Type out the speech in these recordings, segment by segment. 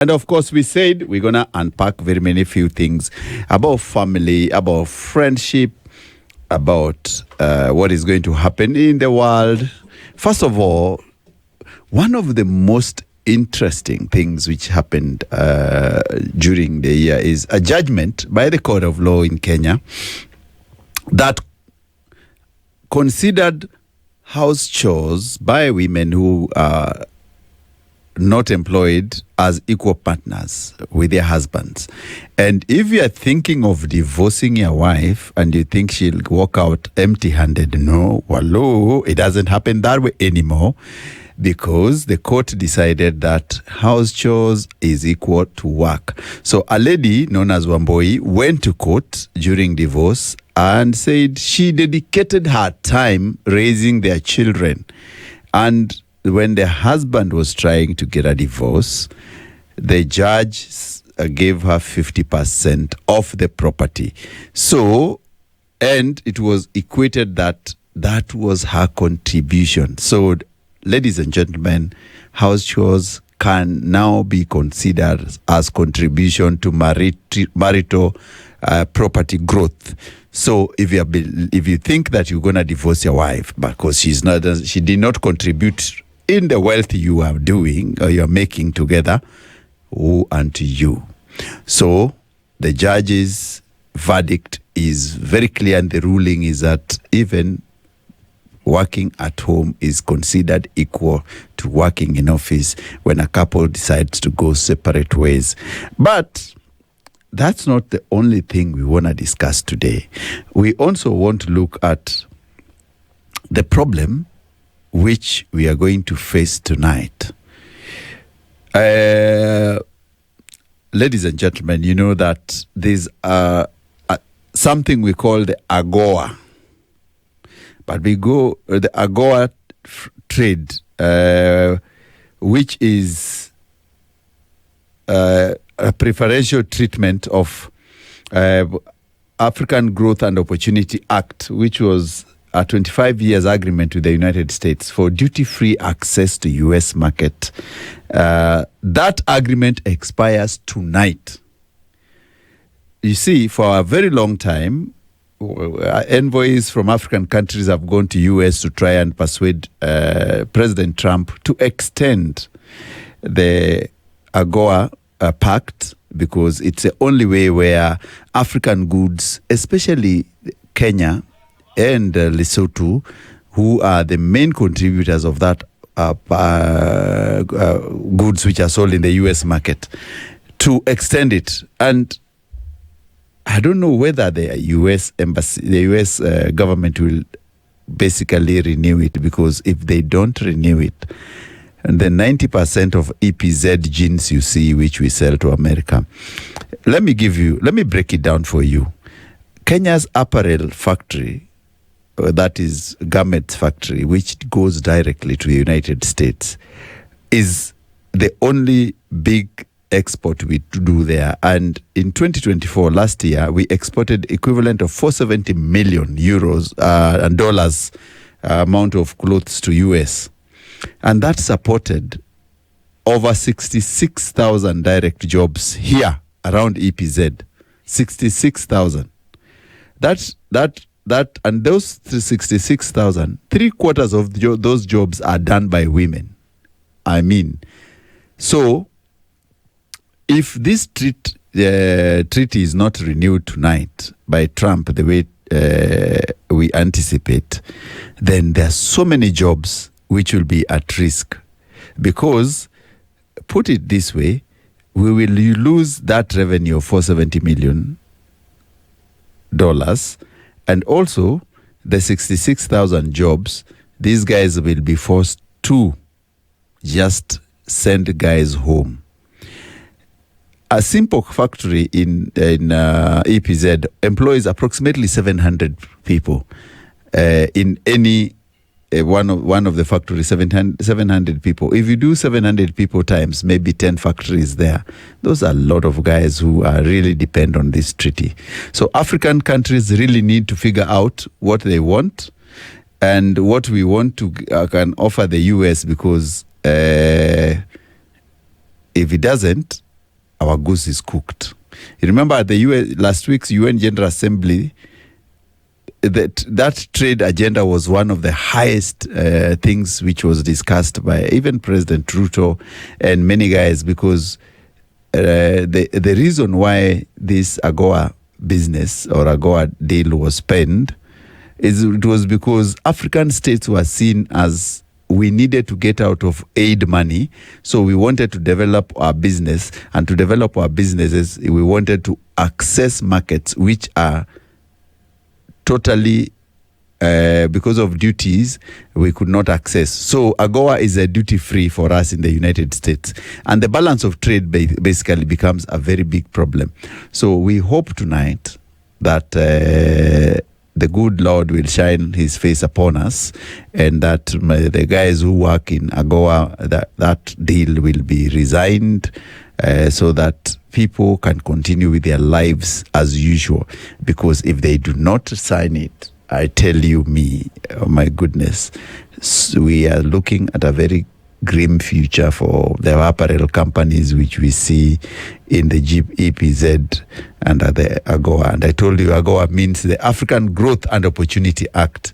And of course, we said we're going to unpack very many few things about family, about friendship, about what is going to happen in the world. First of all, one of the most interesting things which happened during the year is a judgment by the Court of Law in Kenya that considered house chores by women who are not employed as equal partners with their husbands. And if you are thinking of divorcing your wife and you think she'll walk out empty-handed, no, wallo, it doesn't happen that way anymore, because the court decided that house chores is equal to work. So a lady known as Wamboi went to court during divorce and said she dedicated her time raising their children. And when the husband was trying to get a divorce, the judge gave her 50% of the property. So, and it was equated that that was her contribution. So, ladies and gentlemen, house chores can now be considered as contribution to marital property growth. So if you think that you're going to divorce your wife because she did not contribute in the wealth you are doing or you're making together, woe unto you. So the judge's verdict is very clear, and the ruling is that even working at home is considered equal to working in office when a couple decides to go separate ways. But that's not the only thing we want to discuss today. We also want to look at the problem which we are going to face tonight. Ladies and gentlemen, you know that there's something we call the AGOA. But we go the AGOA trade, which is a preferential treatment of African Growth and Opportunity Act, which was a 25 years agreement with the United States for duty-free access to U.S. market. That agreement expires tonight. You see, for a very long time, envoys from African countries have gone to U.S. to try and persuade President Trump to extend the AGOA Pact, because it's the only way where African goods, especially Kenya and Lesotho, who are the main contributors of that goods which are sold in the U.S. market, to extend it. And I don't know whether the U.S. embassy, the U.S. Government will basically renew it, because if they don't renew it, and the 90% of EPZ jeans you see, which we sell to America, let me break it down for you. Kenya's apparel factory, that is garment factory, which goes directly to the United States, is the only big export we do there. And in 2024, last year, we exported equivalent of 470 million euros and dollars amount of clothes to US. And that supported over 66,000 direct jobs here around EPZ. 66,000. And those 66,000, 3/4 of those jobs are done by women. I mean, so if this treaty is not renewed tonight by Trump the way we anticipate, then there are so many jobs which will be at risk. Because, put it this way, we will lose that revenue of $470 million, and also the 66,000 jobs. These guys will be forced to just send guys home. A simple factory in EPZ employs approximately 700 people. In any one of the factories, 700 people. If you do 700 people times maybe 10 factories there, those are a lot of guys who are really depend on this treaty. So African countries really need to figure out what they want and what we want to can offer the US, because if it doesn't, our goose is cooked. You remember at the last week's UN General Assembly, that trade agenda was one of the highest things which was discussed by even President Ruto and many guys, because the reason why this AGOA business or AGOA deal was penned it was because African states were seen as we needed to get out of aid money, so we wanted to develop our business, and to develop our businesses, we wanted to access markets which are totally, because of duties, we could not access. So AGOA is a duty-free for us in the United States. And the balance of trade basically becomes a very big problem. So we hope tonight that the good Lord will shine his face upon us, and that the guys who work in AGOA, that deal will be resigned, so that people can continue with their lives as usual. Because if they do not sign it, I tell you, oh my goodness, we are looking at a very grim future for the apparel companies which we see in the EPZ under the AGOA. And I told you AGOA means the African Growth and Opportunity Act.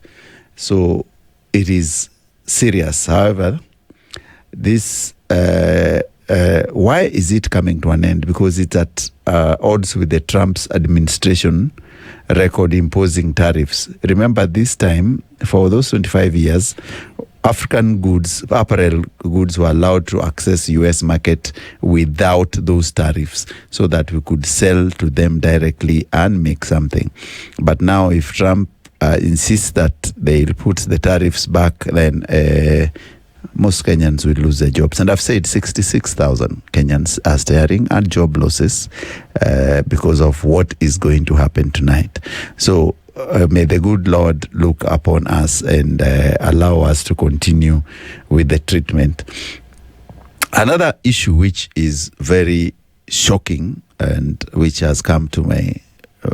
So it is serious. However, this why is it coming to an end? Because it's at odds with the Trump's administration record imposing tariffs. Remember, this time, for those 25 years, African goods, apparel goods, were allowed to access U.S. market without those tariffs, so that we could sell to them directly and make something. But now, if Trump insists that they'll put the tariffs back, then most Kenyans will lose their jobs. And I've said 66,000 Kenyans are staring at job losses because of what is going to happen tonight. So may the good Lord look upon us and allow us to continue with the treatment. Another issue which is very shocking and which has come to my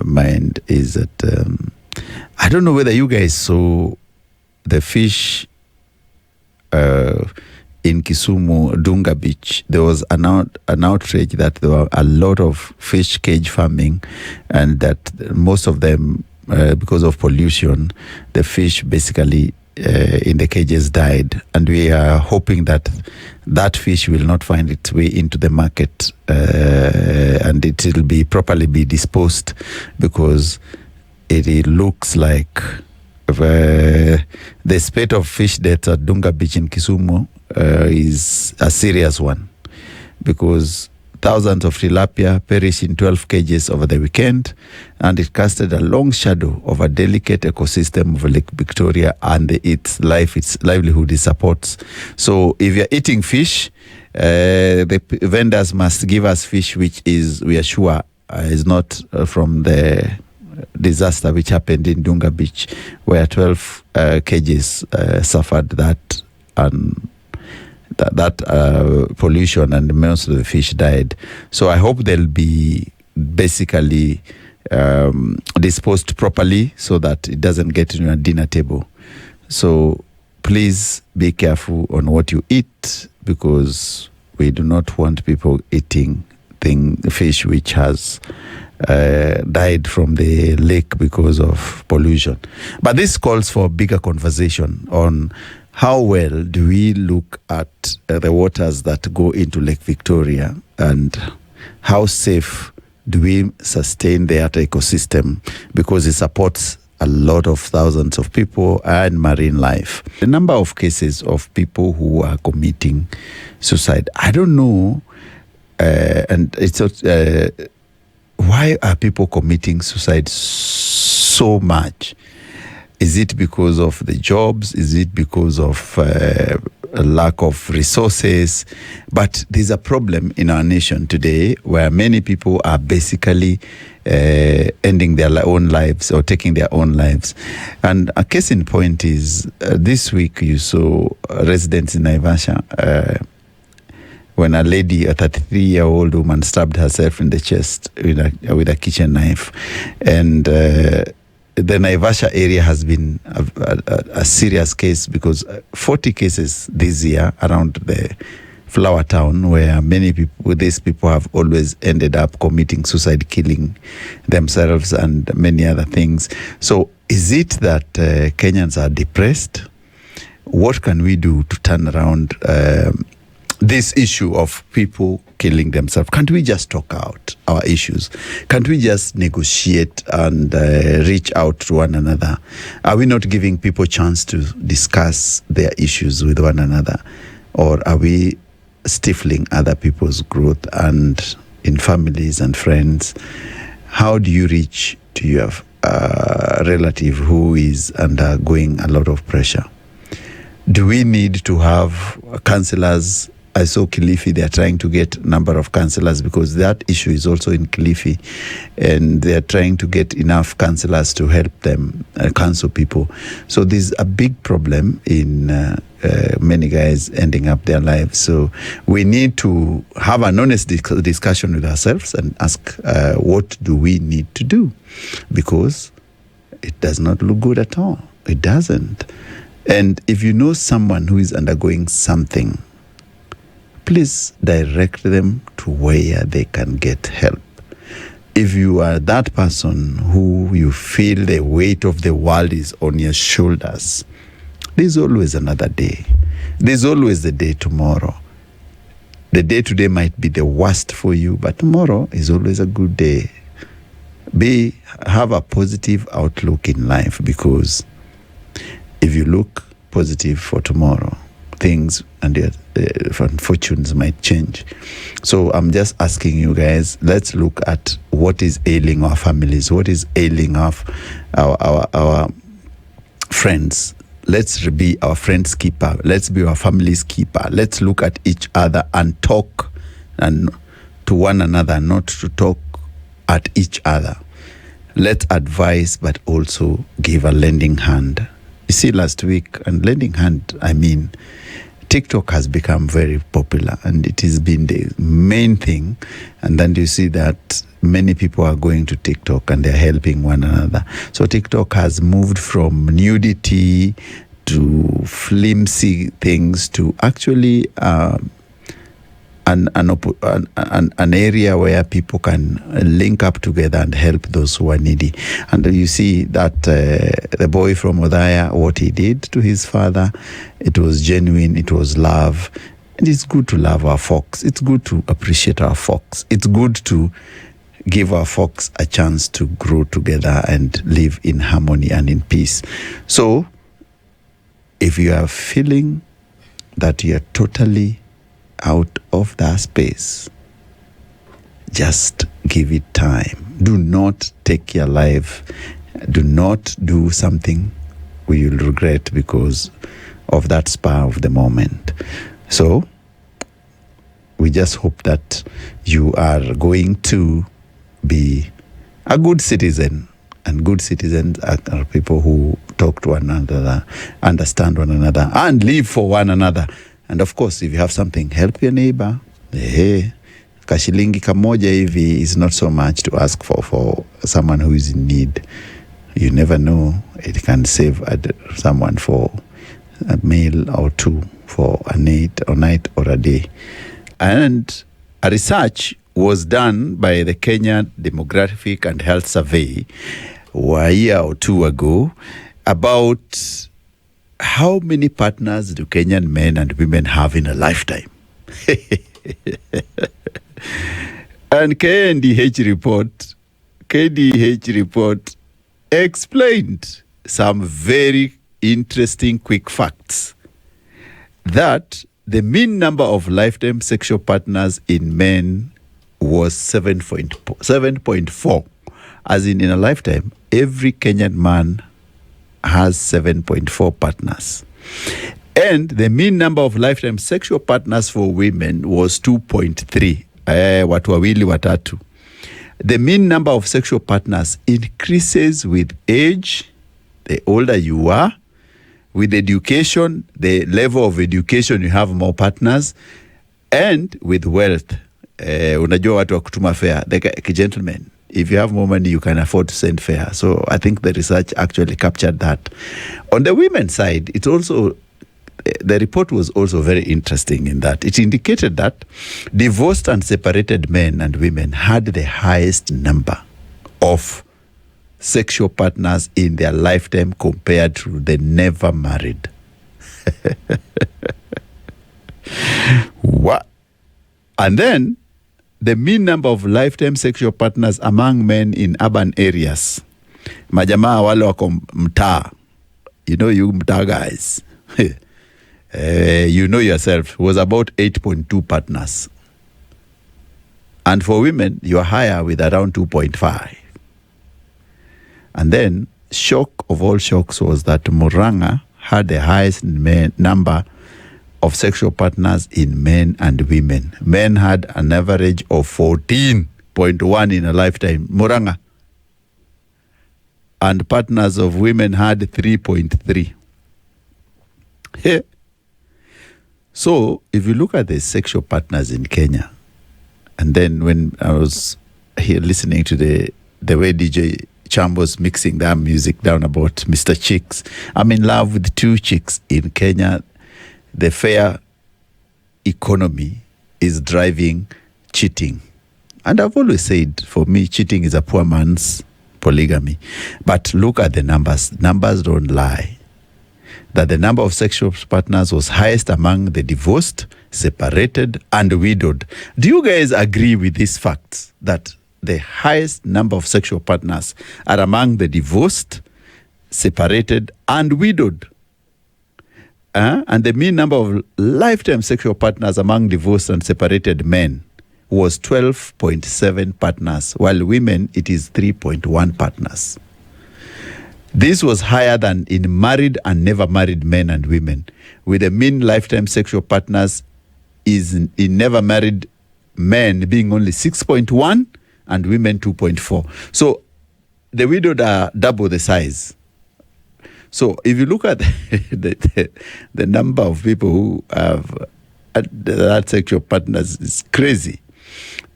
mind is that I don't know whether you guys saw the fish in Kisumu, Dunga Beach. There was an outrage that there were a lot of fish cage farming, and that most of them, because of pollution, the fish basically in the cages died. And we are hoping that that fish will not find its way into the market, and it will be properly be disposed, because it looks like the spate of fish deaths at Dunga Beach in Kisumu is a serious one, because thousands of tilapia perished in 12 cages over the weekend, and it casted a long shadow of a delicate ecosystem of Lake Victoria and its livelihood it supports. So if you're eating fish, the vendors must give us fish which is, we are sure, is not from the disaster which happened in Dunga Beach, where 12 cages suffered that pollution, and most of the fish died. So I hope they'll be basically disposed properly, so that it doesn't get in your dinner table. So please be careful on what you eat, because we do not want people eating fish which has died from the lake because of pollution. But this calls for a bigger conversation on how well do we look at the waters that go into Lake Victoria, and how safe do we sustain that ecosystem, because it supports a lot of thousands of people and marine life. The number of cases of people who are committing suicide, I don't know, and it's why are people committing suicide so much? Is it because of the jobs? Is it because of a lack of resources? But there's a problem in our nation today where many people are basically ending their own lives or taking their own lives. And a case in point is this week you saw residents in Naivasha when a lady, a 33-year-old woman, stabbed herself in the chest with a kitchen knife. And the Naivasha area has been a serious case, because 40 cases this year, around the flower town, where these people have always ended up committing suicide, killing themselves, and many other things. So, is it that Kenyans are depressed? What can we do to turn around this issue of people killing themselves? Can't we just talk out our issues? Can't we just negotiate and reach out to one another? Are we not giving people a chance to discuss their issues with one another? Or are we stifling other people's growth? And in families and friends, how do you reach to your relative who is undergoing a lot of pressure? Do we need to have counselors? I saw Kilifi, they are trying to get a number of counselors because that issue is also in Kilifi, and they are trying to get enough counselors to help them counsel people. So there's a big problem in many guys ending up their lives. So we need to have an honest discussion with ourselves and ask, what do we need to do? Because it does not look good at all. It doesn't. And if you know someone who is undergoing something, please direct them to where they can get help. If you are that person who you feel the weight of the world is on your shoulders, there's always another day. There's always the day tomorrow. The day today might be the worst for you, but tomorrow is always a good day. Have a positive outlook in life, because if you look positive for tomorrow, things and your fortunes might change. So I'm just asking you guys, let's look at what is ailing our families, what is ailing our friends. Let's be our friends' keeper. Let's be our family's keeper. Let's look at each other and talk and to one another, not to talk at each other. Let's advise, but also give a lending hand. You see, last week, and lending hand, I mean, TikTok has become very popular, and it has been the main thing. And then you see that many people are going to TikTok and they're helping one another. So TikTok has moved from nudity to flimsy things to actually an area where people can link up together and help those who are needy. And you see that the boy from Odaya, what he did to his father, it was genuine, it was love. And it's good to love our folks. It's good to appreciate our folks. It's good to give our folks a chance to grow together and live in harmony and in peace. So, if you are feeling that you are totally out of that space, just give it time. Do not take your life. Do not do something you will regret because of that spur of the moment. So, we just hope that you are going to be a good citizen. And good citizens are people who talk to one another, understand one another, and live for one another. And of course, if you have something, help your neighbor. Hey, kashilingi kamoja hivi is not so much to ask for someone who is in need. You never know. It can save someone for a meal or two, for a night or a day. And a research was done by the Kenya Demographic and Health Survey a year or two ago about how many partners do Kenyan men and women have in a lifetime. And KDH report explained some very interesting quick facts that the mean number of lifetime sexual partners in men was 7.4. As in a lifetime, every Kenyan man has 7.4 partners. And the mean number of lifetime sexual partners for women was 2.3. Watu wawili watatu. The mean number of sexual partners increases with age, the older you are. With education, the level of education, you have more partners. And with wealth, unajua watu wa kutuma fare, like gentlemen, if you have more money, you can afford to send fare. So I think the research actually captured that. On the women's side, it's also the report was also very interesting in that it indicated that divorced and separated men and women had the highest number of sexual partners in their lifetime compared to the never married. What? And then the mean number of lifetime sexual partners among men in urban areas. Majamaa wale wako mtaa. You know you mtaa guys. You know yourself, was about 8.2 partners. And for women, you are higher with around 2.5. And then, shock of all shocks was that Murang'a had the highest number of sexual partners in men and women. Men had an average of 14.1 in a lifetime. Murang'a. And partners of women had 3.3. So, if you look at the sexual partners in Kenya, and then when I was here listening to the way DJ Cham was mixing that music down about Mr. Chicks, I'm in love with 2 chicks in Kenya. The fair economy is driving cheating. And I've always said, for me, cheating is a poor man's polygamy. But look at the numbers. Numbers don't lie. That the number of sexual partners was highest among the divorced, separated, and widowed. Do you guys agree with these facts? That the highest number of sexual partners are among the divorced, separated, and widowed. And the mean number of lifetime sexual partners among divorced and separated men was 12.7 partners, while women, it is 3.1 partners. This was higher than in married and never married men and women, with the mean lifetime sexual partners is in never married men being only 6.1 and women 2.4. So the widowed are double the size. So if you look at the number of people who have that sexual partners, is crazy.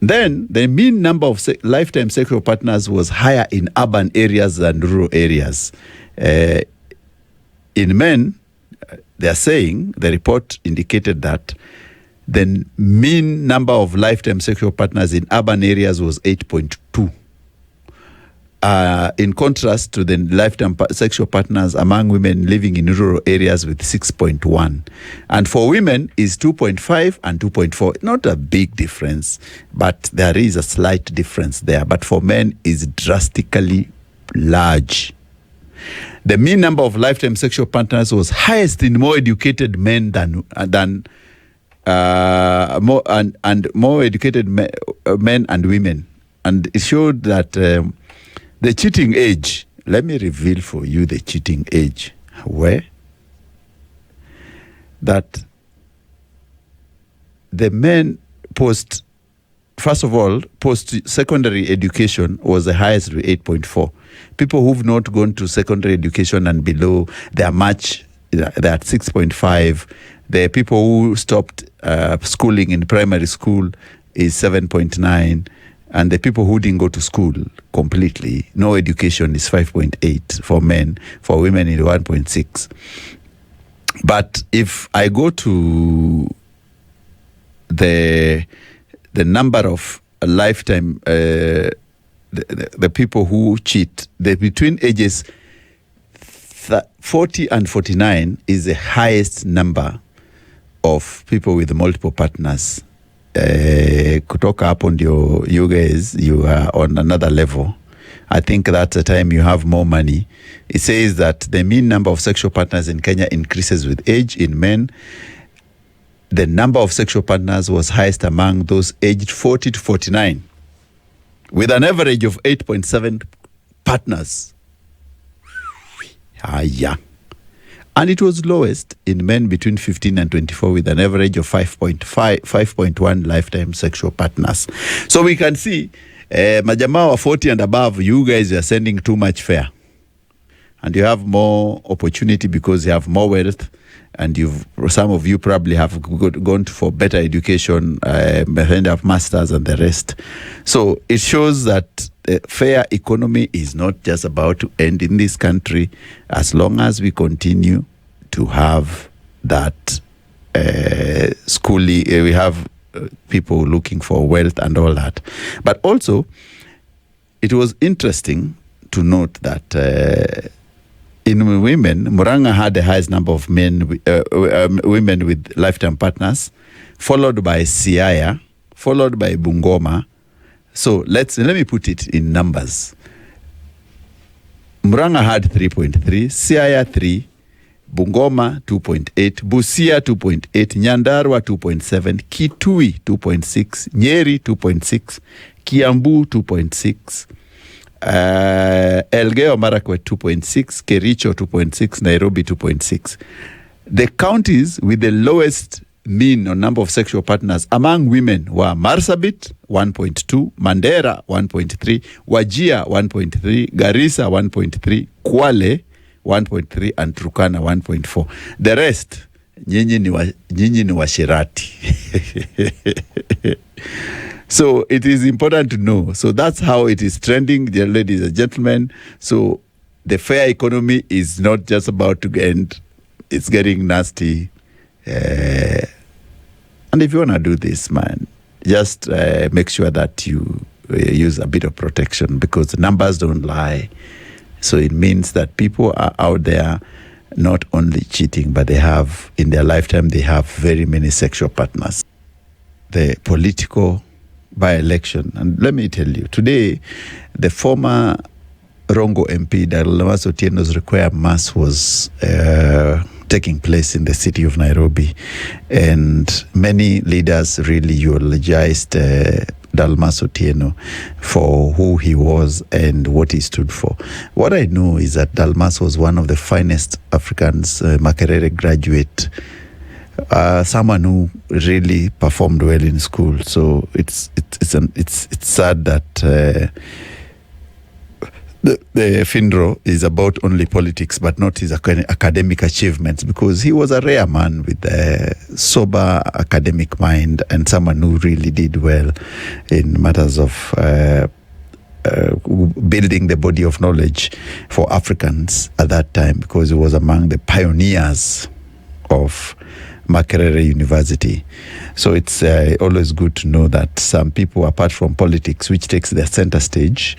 Then the mean number of lifetime sexual partners was higher in urban areas than rural areas. In men, they are saying, the report indicated that the mean number of lifetime sexual partners in urban areas was 8.2. In contrast to the lifetime sexual partners among women living in rural areas with 6.1. And for women is 2.5 and 2.4. Not a big difference, but there is a slight difference there. But for men is drastically large. The mean number of lifetime sexual partners was highest in more educated men than more educated men and women. And it showed that the cheating age, let me reveal for you the cheating age. Where? That the men post-secondary education was the highest with 8.4. People who've not gone to secondary education and below, they're at 6.5. The people who stopped schooling in primary school is 7.9. And the people who didn't go to school completely, no education, is 5.8 for men. For women, it's 1.6. But if I go to the number of lifetime, the people who cheat, between ages 40 and 49 is the highest number of people with multiple partners. Kutoka hapo ndio you guys, you are on another level. I think that's the time you have more money. It says that the mean number of sexual partners in Kenya increases with age. In men, the number of sexual partners was highest among those aged 40 to 49, with an average of 8.7 partners. Yeah. And it was lowest in men between 15 and 24 with an average of 5.1 lifetime sexual partners. So we can see, majamaa wa 40 and above, you guys are sending too much fare. And you have more opportunity because you have more wealth. And some of you probably have gone for better education, have masters and the rest. So it shows that the fair economy is not just about to end in this country as long as we continue to have that schooling, we have people looking for wealth and all that. But also, it was interesting to note that in women, Muranga had the highest number of women with lifetime partners, followed by Siaya, followed by Bungoma. So let me put it in numbers. Muranga had 3.3, Siaya 3, Bungoma 2.8, Busia 2.8, Nyandarua 2.7, Kitui 2.6, Nyeri 2.6, Kiambu 2.6, Elgeyo Marakwet 2.6, Kericho 2.6, Nairobi 2.6. The counties with the lowest mean on number of sexual partners among women were Marsabit 1.2, Mandera 1.3, Wajir 1.3, Garissa 1.3, Kwale 1.3 and Turkana 1.4. The rest, nyinyi ni washirati. So it is important to know. So that's how it is trending, dear ladies and gentlemen. So the fair economy is not just about to end. It's getting nasty. And if you want to do this, man, just make sure that you use a bit of protection, because the numbers don't lie. So it means that people are out there not only cheating, but they have, in their lifetime, they have very many sexual partners. The political by-election, and let me tell you, today, the former Rongo MP, Dalmas Otieno's required mass was taking place in the city of Nairobi, and many leaders really eulogized Dalmas Otieno for who he was and what he stood for. What I know is that Dalmas was one of the finest Africans, Makerere graduate, someone who really performed well in school. So it's sad that the FINRO is about only politics, but not his academic achievements, because he was a rare man with a sober academic mind and someone who really did well in matters of building the body of knowledge for Africans at that time, because he was among the pioneers of Makerere University. So it's always good to know that some people, apart from politics, which takes the center stage,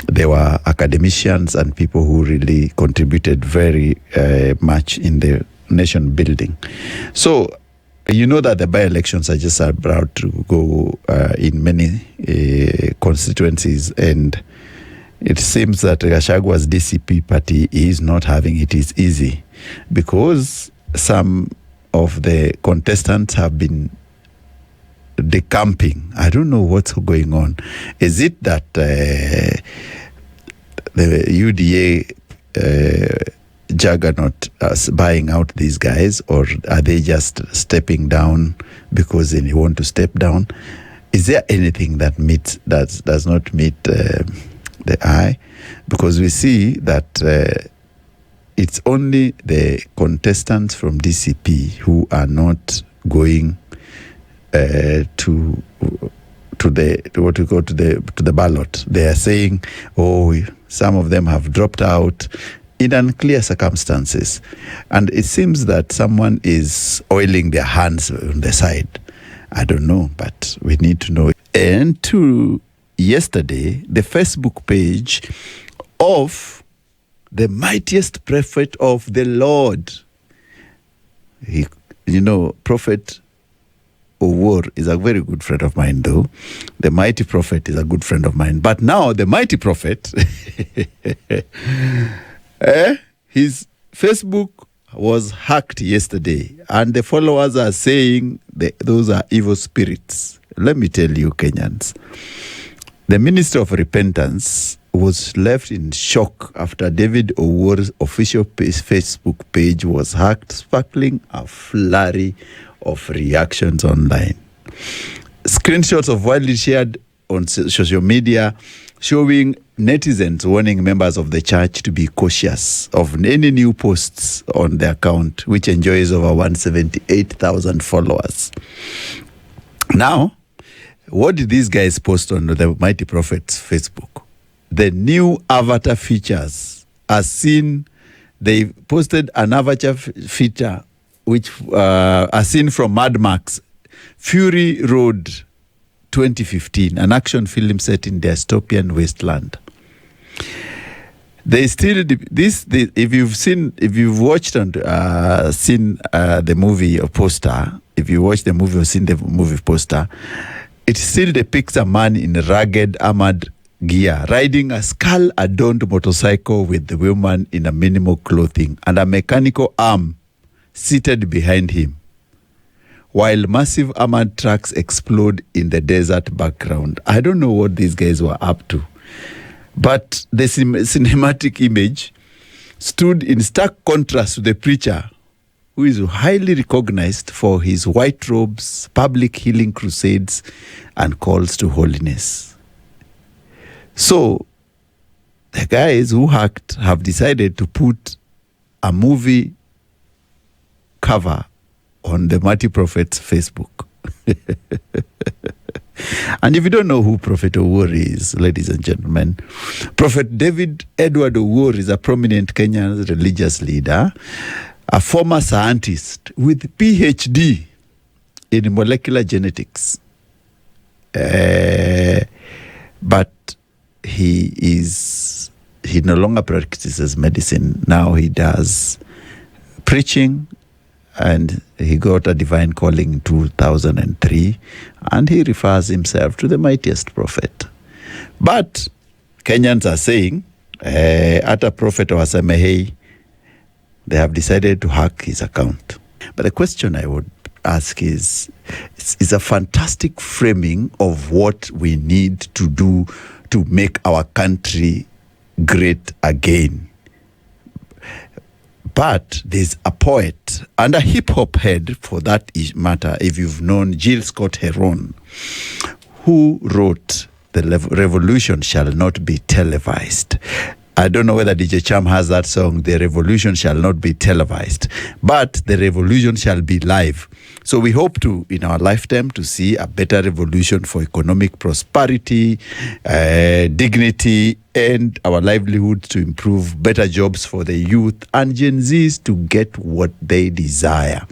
there were academicians and people who really contributed very much in the nation building. So you know that the by-elections are just about to go in many constituencies, and it seems that Gachagwa's DCP party is not having it is easy, because some of the contestants have been decamping. I don't know what's going on. Is it that the UDA juggernaut is buying out these guys, or are they just stepping down because they want to step down? Is there anything that does not meet the eye? Because we see that it's only the contestants from DCP who are not going to the ballot. They are saying, some of them have dropped out in unclear circumstances, and it seems that someone is oiling their hands on the side. I don't know, but we need to know. And yesterday, the Facebook page of the mightiest prophet of the Lord, Prophet Owor is a very good friend of mine, though. The mighty prophet is a good friend of mine. But now the mighty prophet, his Facebook was hacked yesterday, and the followers are saying those are evil spirits. Let me tell you, Kenyans, the Minister of Repentance was left in shock after David Owor's official Facebook page was hacked, sparkling a flurry of reactions online. Screenshots of widely shared on social media showing netizens warning members of the church to be cautious of any new posts on the account, which enjoys over 178,000 followers. Now, what did these guys post on the Mighty Prophet's Facebook? The new avatar features are seen. They posted an avatar feature which a scene from Mad Max, Fury Road 2015, an action film set in dystopian wasteland. They still if you've watched and seen the movie or poster, if you watch the movie or seen the movie poster, it still depicts a man in rugged armored gear riding a skull-adorned motorcycle with the woman in a minimal clothing and a mechanical arm seated behind him, while massive armored trucks explode in the desert background. I don't know what these guys were up to, but the cinematic image stood in stark contrast to the preacher, who is highly recognized for his white robes, public healing crusades, and calls to holiness. So, the guys who hacked have decided to put a movie cover on the Mighty Prophet's Facebook. And if you don't know who Prophet Owuor is, ladies and gentlemen, Prophet David Edward Owuor is a prominent Kenyan religious leader, a former scientist with PhD in molecular genetics. But he no longer practices medicine. Now he does preaching, and he got a divine calling in 2003, and he refers himself to the mightiest prophet. But Kenyans are saying, at a prophet wasamehei, they have decided to hack his account. But the question I would ask is a fantastic framing of what we need to do to make our country great again. But there's a poet and a hip-hop head, for that matter, if you've known Jill Scott Heron, who wrote, "The revolution shall not be televised." I don't know whether DJ Cham has that song, "The revolution shall not be televised," but the revolution shall be live. So we hope to, in our lifetime, to see a better revolution for economic prosperity, dignity, and our livelihoods to improve, better jobs for the youth, and Gen Zs to get what they desire.